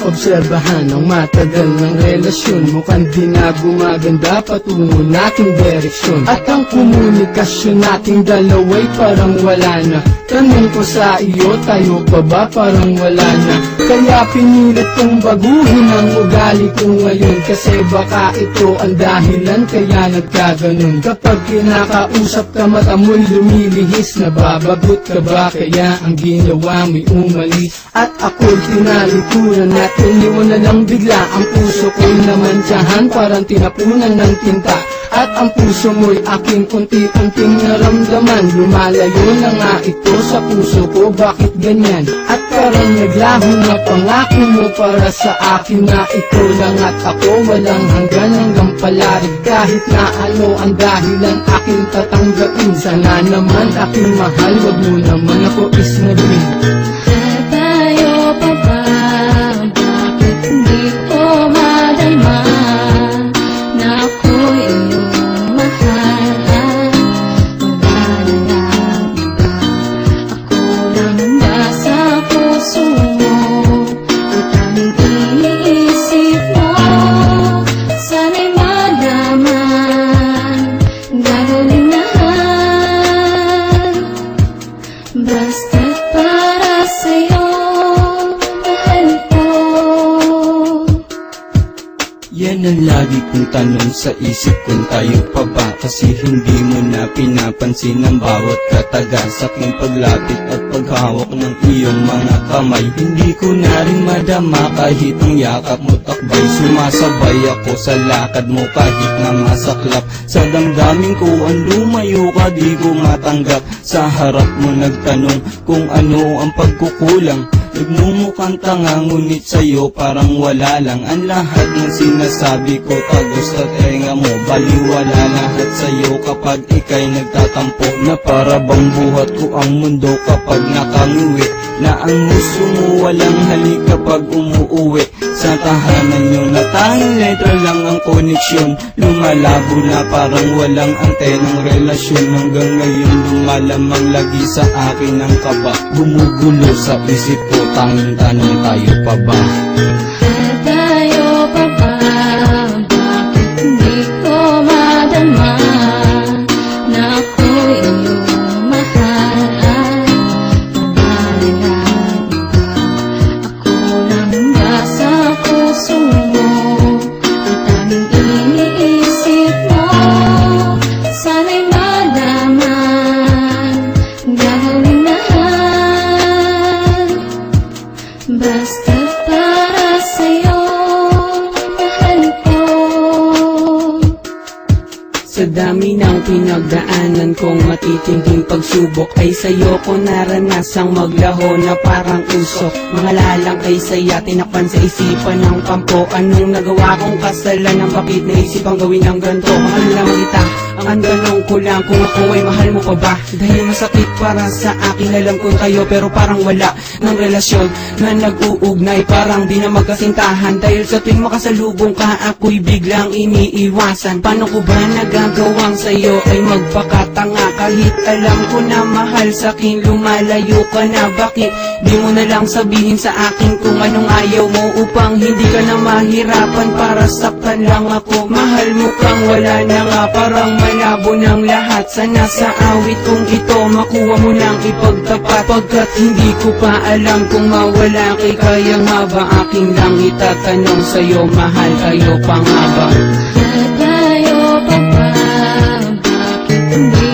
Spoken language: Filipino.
obserbahan ang matagal ng relasyon. Mukhang di na gumaganda patungo nating direksyon. At ang komunikasyon nating dalawa'y parang wala na. Tanong ko sa iyo, tayo pa ba parang wala na? Kaya pinilit kong baguhin ang ugali ko ngayon, kasi baka ito ang dahilan kaya nagkaganon. Kapag kinakausap ka mata mo'y lumilihis, nababagot ka ba kaya ang ginawa mo'y umalis? At ako'y tinalikuran at iniwan na lang bigla. Ang puso ko'y namantsahan, parang tinapunan ng tinta. At ang puso mo'y aking unti-unting naramdaman. Lumalayo na nga ito sa puso ko, bakit ganyan? At parang naglaho na pangako mo para sa akin na ikaw lang at ako, walang hanggang palarig. Kahit na ano ang dahilan aking tatanggapin, sana naman aking mahal, wag mo naman ako isnabin. Tayo pa ba? Bakit hindi ko madalma na ako'y iyong mahal? Wala na lang iba. Ako lang nasa puso mo, at tanging iniisip mo. Sana'y malaman, gagawin lahat, basta't para sa'yo, mahal ko. Yan ang lagi kong tanong sa isip kung tayo pa ba, kasi hindi mo na pinapansin ang bawat kataga sa aking paglapit at paghawak ng iyong mga kamay. Hindi ko na rin madama kahit ang yakap mo takbay. Sumasabay ako sa lakad mo kahit na masaklap sa damdamin ko. Ang lumayo ka di ko matanggap, sa harap mo nagtanong kung ano ang pagkukulang. Nagmumukhang tanga ngunit sa'yo parang wala lang. Ang lahat ng sinasabi ko tagos sa tenga mo, baliwala lahat sa'yo kapag ika'y nagtatampo. Na para bang buhat ko ang mundo kapag nakangiwi, na ang gusto mo walang halik kapag umuuwi. Sa tahanan nyo na tanging letra lang ang koneksyon, lumalabo na parang walang antenang relasyon. Hanggang ngayon lumalamang lagi sa akin ang kaba, gumugulo sa isip ko, tanging tanong tayo pa ba? Tayo pa ba? Bakit hindi ko madama na ako'y iyong mahal? Wala na lang iba. Ako lang nasa puso mo, at tanging iniisip mo. Sana'y malaman, gagawin lahat, basta't para sa'yo, mahal ko. Sa dami ng pinagdaanan kong matitinding pagsubok, ay sa'yo ko naranasang maglaho na parang usok. Mga lalang ay saya, tinakpan sa isipan ng kampo. Anong nagawa kong kasalanan, bakit naisipang gawin ang ganito? Mahal lang kita, ang tanong ko lang kung ako ay mahal mo pa ba? Dahil masakit para sa akin, alam kong kayo pero parang wala ng relasyon na nag-uugnay, parang di na magkasintahan. Dahil sa tuwing makasalubong ka, ako'y biglang iniiwasan. Paano ko ba nagagawang sa'yo ay magpakatanga? Kahit alam ko na mahal sa'kin, lumalayo ka na. Bakit di mo na lang sabihin sa akin kung anong ayaw mo, upang hindi ka na mahirapan para saktan lang ako? Mahal mo kang wala na nga, parang malabo ng lahat. Sana sa awit kong ito makuha mo nang ipagtapat, pagkat hindi ko pa alam kung mawala kay kaya nga ba? Aking lang itatanong sa'yo, mahal kayo pa nga ba? Tayo pa ba? Bakit hindi